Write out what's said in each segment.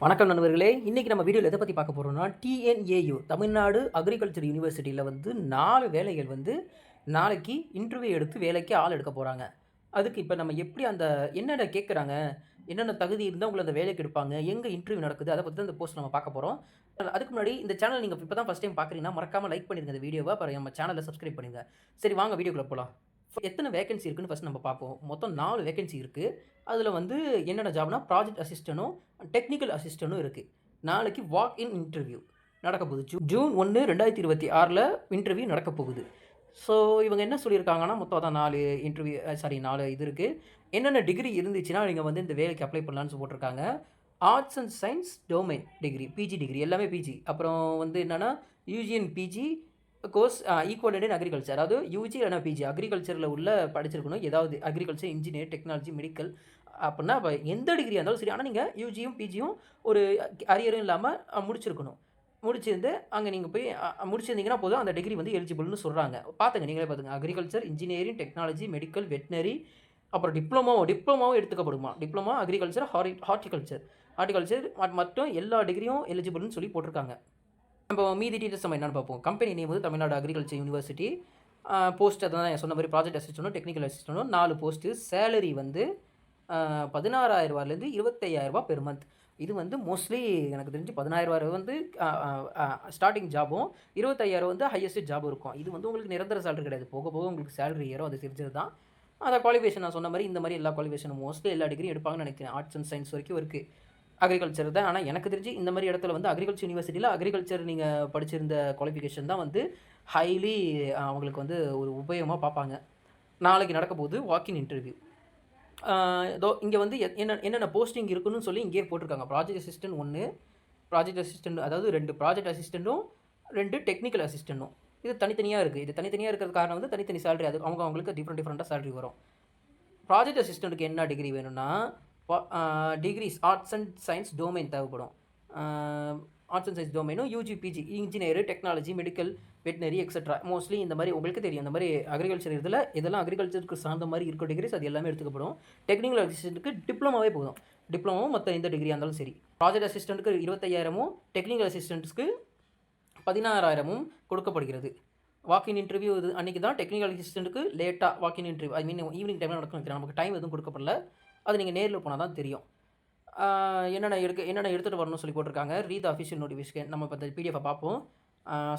வணக்கம் நண்பர்களே. இன்றைக்கி நம்ம வீடியோவில் எதை பற்றி பார்க்க போகிறோம்னா, டிஎன்ஏயு தமிழ்நாடு அக்ரிகல்ச்சர் யூனிவர்சிட்டியில் வந்து 4 வேலைகள் வந்து நாளைக்கு இன்டர்வியூ எடுத்து வேலைக்கு ஆள் எடுக்க போகிறாங்க. அதுக்கு இப்போ நம்ம எப்படி என்னென்ன கேட்குறாங்க, என்னென்ன தகுதி இருந்தால் உங்களை அந்த வேலைக்கு எடுப்பாங்க, எங்கே இன்டர்வியூ நடக்குது, அதை பற்றி தான் இந்த போஸ்ட் நம்ம பார்க்க போகிறோம். அதுக்கு முன்னாடி இந்த சேனல் நீங்கள் இப்போ தான் ஃபஸ்ட் டைம் பார்க்குறீங்கன்னா மறக்காமல் லைக் பண்ணிடுங்க இந்த வீடியோவை. அப்புறம் நம்ம சேனலை சப்ஸ்கிரைப் பண்ணுங்கள். சரி வாங்க வீடியோக்குள்ளே போகலாம். எத்தனை வேகன்சி இருக்குன்னு ஃபஸ்ட் நம்ம பார்ப்போம். மொத்தம் 4 வேகன்சி இருக்குது. அதில் வந்து என்னென்ன ஜாப்னா ப்ராஜெக்ட் அசிஸ்டனும் டெக்னிக்கல் அசிஸ்டனும் இருக்குது. நாளைக்கு வாக் இன் இன்டர்வியூ நடக்க போகுது. ஜூன் 1, 2026 இன்டர்வியூ நடக்க போகுது. ஸோ இவங்க என்ன சொல்லியிருக்காங்கன்னா, மொத்தம் அதான் 4 இது இருக்குது. என்னென்ன டிகிரி இருந்துச்சுன்னா நீங்கள் வந்து இந்த வேலைக்கு அப்ளை பண்ணலான்னு போட்டிருக்காங்க. Arts and science domain degree, PG degree எல்லாமே பிஜி. அப்புறம் வந்து என்னென்னா UG and PG course equivalent in agriculture, அதாவது யூஜி இல்லைனா பிஜி அக்ரிகல்ச்சரில் உள்ள படிச்சிருக்கணும். ஏதாவது அக்ரிகல்ச்சர், இன்ஜினியர், டெக்னாலஜி, மெடிக்கல் அப்படின்னா இப்போ எந்த டிகிரியாக இருந்தாலும் சரி. ஆனால் நீங்கள் யூஜியும் பிஜியும் ஒரு அரியரும் இல்லாமல் முடிச்சிருக்கணும். முடிச்சிருந்து அங்கே நீங்கள் போய் முடிச்சிருந்தீங்கன்னா போதும், அந்த டிகிரி வந்து எலிஜிபிள்னு சொல்கிறாங்க. பார்த்துங்க, நீங்களே பார்த்துங்க. Agriculture, engineering, technology, medical, veterinary, அப்புறம் டிப்ளமோவும் எடுத்துக்கப்படுமா. டிப்ளமோ அக்ரிகல்ச்சர், ஹார்டிகல்ச்சர் மட்டும் எல்லா டிகிரியும் எலிஜிபிள்னு சொல்லி போட்டிருக்காங்க. நம்ம மீதி டீட்டெயில்ஸ் நம்ம என்னென்னு பார்ப்போம். கம்பெனி நேம் வந்து தமிழ்நாடு அக்ரிகல்ச்சர் யூனிவர்சிட்டி. போஸ்ட் அதான் சொன்ன மாதிரி ப்ராஜெக்ட் அசிஸ்டனும் டெக்னிக்கல் அசிஸ்டனும் 4 போஸ்ட்டு. சேலரி வந்து 16,000 25,000 பெர் மந்த். இது வந்து மோஸ்ட்லி எனக்கு தெரிஞ்சு 16,000 வந்து ஸ்டார்டிங் ஜாபும், 25,000 வந்து ஹையஸ்ட் ஜாப் இருக்கும். இது வந்து உங்களுக்கு நிரந்தர சேலரி கிடையாது. போக போக உங்களுக்கு சேலரி ஏறும், அது தெரிஞ்சது தான். அந்த குவாலிஃபிகேஷன் நான் சொன்ன மாதிரி இந்த மாதிரி எல்லா குவாலிஃபிகேஷனும் மோஸ்ட்லி எல்லா டிகிரியும் எடுப்பாங்கன்னு நினைக்கிறேன். ஆர்ட்ஸ் அண்ட் சயின்ஸ் வரைக்கும் இருக்குது. அக்ரிகல்ச்சர் தான். ஆனால் எனக்கு தெரிஞ்சு இந்த மாதிரி இடத்துல வந்து அக்ரிகல்ச்சர் யூனிவர்சிட்டியில் அக்ரிகல்ச்சர் நீங்கள் படிச்சிருந்த குவாலிஃபிகேஷன் தான் வந்து ஹைலி அவங்களுக்கு வந்து ஒரு உபயோகமாக பார்ப்பாங்க. நாளைக்கு நடக்க போகுது வாக்கின் இன்டர்வியூ. இதோ இங்கே வந்து என்னென்ன போஸ்டிங் இருக்குன்னு சொல்லி இங்கேயே போட்டிருக்காங்க. ப்ராஜெக்ட் அசிஸ்டன்ட் 1, ப்ராஜெக்ட் அசிஸ்டன்ட் அதாவது 2 ப்ராஜெக்ட் அசிஸ்டண்ட்டும் 2 டெக்னிக்கல் அசிஸ்டண்ட்டும். இது தனித்தனியாக இருக்குது. இது தனித்தனியாக இருக்கிறது காரணம் வந்து தனித்தனி சேலரி, அது அவங்களுக்கு டிஃப்ரெண்ட்டாக சேலரி வரும். ப்ராஜெக்ட் அசிஸ்டண்ட்டுக்கு என்ன டிகிரி வேணும்னா degrees arts and science domain தேவைப்படும். ஆர்ட்ஸ் அண்ட் சயின்ஸ் டொமைனும் UG PG engineer, technology, medical, veterinary et cetera. Mostly இந்த மாதிரி உங்களுக்கு தெரியும், இந்த மாதிரி அக்ரிகல்ச்சர் இதில் இதெல்லாம் அக்ரிகல்ச்சருக்கு சார்ந்த மாதிரி இருக்க டிகிரிஸ் அது எல்லாமே எடுத்துக்கப்படும். டெக்னிக்கல் அசிஸ்டண்ட்டுக்கு டிப்ளமாவே போதும். டிப்ளமாவும் மற்ற எந்த டிகிரியாக இருந்தாலும் சரி. ப்ராஜெக்ட் அசிஸ்டண்ட்டுக்கு 25,000 டெக்னிக்கல் அசிஸ்டண்ட்ஸ்க்கு 16,000 கொடுக்கப்படுகிறது. வாக்கின் இன்டர்வியூ இது அன்றைக்கி தான். டெக்னிக்கல் அசிஸ்டண்ட்டுக்கு லேட்டாக வாக்கின் இன்டர்வியூ, ஐ மீன் ஈவினிங் டைமில் நடக்கும். நமக்கு டைம் எதுவும் கொடுக்கப்படல. அது நீங்கள் நேரில் போனால் தான் தெரியும். என்னென்ன எடுத்துகிட்டு வரணும்னு சொல்லி போட்டிருக்காங்க. Read official notification. நம்ம இப்போ இந்த பிடிஎஃபை பார்ப்போம்.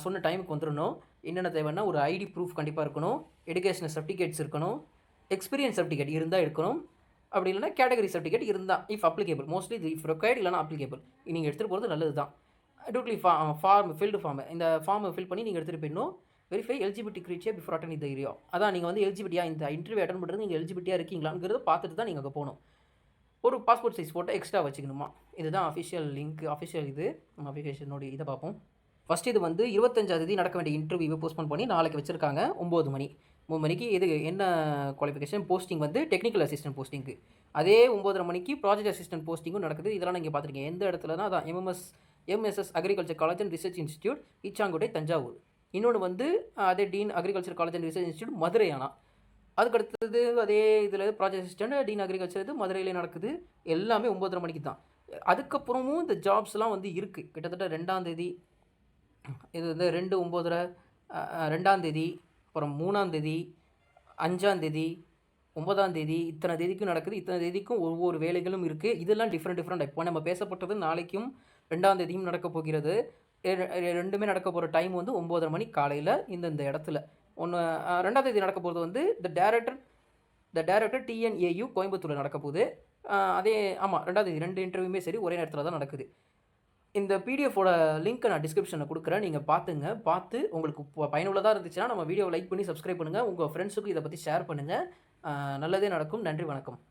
சொன்ன டைமுக்கு வந்துடணும். என்னென்ன தேவைன்னா ஒரு ஐடி ப்ரூஃப் கண்டிப்பாக இருக்கணும், எஜுகேஷனல் சர்டிஃபிகேட்ஸ் இருக்கணும், எக்ஸ்பீரியன்ஸ் சர்டிஃபிகேட் இருந்தால் இருக்கணும். அப்படி இல்லைனா கேட்டகரி சர்டிஃபிகேட் இருந்தால் இஃப் அப்ளிகேபிள். மோஸ்ட்லி இது இஃப் ரெக்வயர்ட் இல்லைனா அப்ளிகேபிள். நீங்கள் எடுத்துகிட்டு போகிறது நல்லது தான். டூட்லி ஃபார்ம் இந்த ஃபார்மை ஃபில் பண்ணி நீங்கள் எடுத்துகிட்டு போயிடணும். வெரிஃபை எலிஜிபிலிட்டி கிரிச்சே பிஃபோர் அட்டன் இந்த ஏரியா. அதான் நீங்கள் வந்து எலிஜிபிலிட்டியாக இந்த இன்டர்வியூ அட்டன் பண்ணுறது நீங்கள் எலிஜிபிலிட்டியாக இருக்கீங்களாங்கிறத பார்த்துட்டு தான் நீங்கள் அங்கே போகணும். ஒரு பாஸ்போர்ட் சைஸ் ஃபோட்டோ எக்ஸ்ட்ரா வச்சுக்கணுமா. இதுதான் அஃபிஷியல் லிங்க், அஃபிஷியல் இது. நம்ம அப்ளிகேஷனோட இதை பார்ப்போம். ஃபஸ்ட்டு இது வந்து 25ஆம் நடக்க வேண்டிய இன்டர்வியூவை போஸ்ட்போன் பண்ணி நாளைக்கு வச்சுருக்காங்க 9 மணி. 3 மணிக்கு இது என்ன குவாலிஃபிகேஷன் போஸ்டிங் வந்து டெக்னிக்கல் அசிஸ்டன்ட் போஸ்டிங்கு. அதே 9:30 மணிக்கு ப்ராஜெக்ட் அசிஸ்டன்ட் போஸ்டிங்கும் நடக்குது. இதெல்லாம் நீங்கள் பார்த்துருக்கீங்க. எந்த இடத்துலனா அதான் MSS agriculture college and research institute, Eachangottai, Thanjavur. இன்னொன்று வந்து அதே Dheen agriculture college and research institute, Madurai. ஆனால் அதுக்கடுத்தது அதே இதில் ப்ராஜெக்ட் அசிஸ்டன்ட் டீன் அக்ரிகல்ச்சர் இது மதுரையிலே நடக்குது. எல்லாமே 9:30 மணிக்கு தான். அதுக்கப்புறமும் இந்த ஜாப்ஸ்லாம் வந்து இருக்குது. கிட்டத்தட்ட 2ஆம் தேதி இது வந்து 2/9, 2ஆம் தேதி, அப்புறம் 3ஆம் தேதி, 5ஆம் தேதி, 9ஆம் தேதி, இத்தனை தேதிக்கும் நடக்குது. இத்தனை தேதிக்கும் ஒவ்வொரு வேலைகளும் இருக்குது. இதெல்லாம் டிஃப்ரெண்ட். இப்போ நம்ம பேசப்பட்டது நாளைக்கும் 2ஆம் தேதியும் நடக்க போகிறது. ரெண்டுமே நடக்க போகிற டைம் வந்து 9:30 மணி காலையில் இந்த இடத்துல. 2ஆம் தேதி நடக்க போகிறது வந்து த டைரக்டர் டிஎன்ஏயு கோயம்புத்தூரில் நடக்க போகுது. அதே ஆமாம் 2ஆம் தேதி 2 இன்டர்வியூமே சரி ஒரே நேரத்தில் தான் நடக்குது. இந்த பிடிஎஃபோட லிங்க்கை நான் டிஸ்கிரிப்ஷனில் கொடுக்குறேன். நீங்கள் பார்த்து உங்களுக்கு பயனுள்ளதாக இருந்துச்சுன்னா நம்ம வீடியோவை லைக் பண்ணி சப்ஸ்கிரைப் பண்ணுங்கள். உங்கள் ஃப்ரெண்ட்ஸுக்கும் இதை பற்றி ஷேர் பண்ணுங்கள். நல்லதே நடக்கும். நன்றி, வணக்கம்.